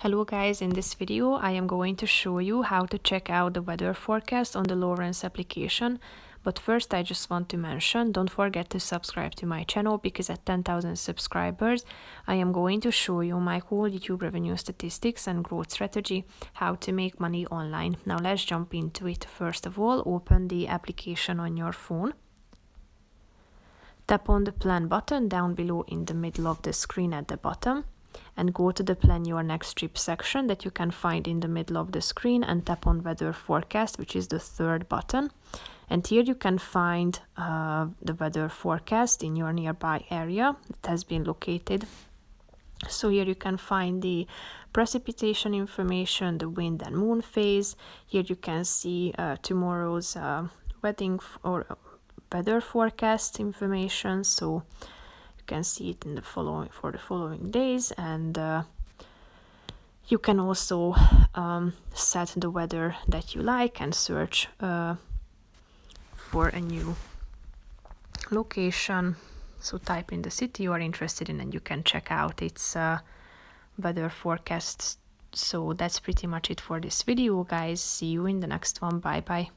Hello guys, in this video I am going to show you how to check out the weather forecast on the Lowrance application. But first I just want to mention, don't forget to subscribe to my channel because at 10,000 subscribers I am going to show you my whole YouTube revenue statistics and growth strategy, how to make money online. Now let's jump into it. First of all, open the application on your phone. Tap on the plan button down below in the middle of the screen at the bottom, and go to the plan your next trip section that you can find in the middle of the screen and tap on weather forecast, which is the third button. And here you can find the weather forecast in your nearby area that has been located. So here you can find the precipitation information, the wind and moon phase. Here you can see tomorrow's weather forecast information. So you can see it in the following days, and you can also set the weather that you like and search for a new location. So type in the city you are interested in and you can check out its weather forecasts. So that's pretty much it for this video, guys. See you in the next one. Bye bye.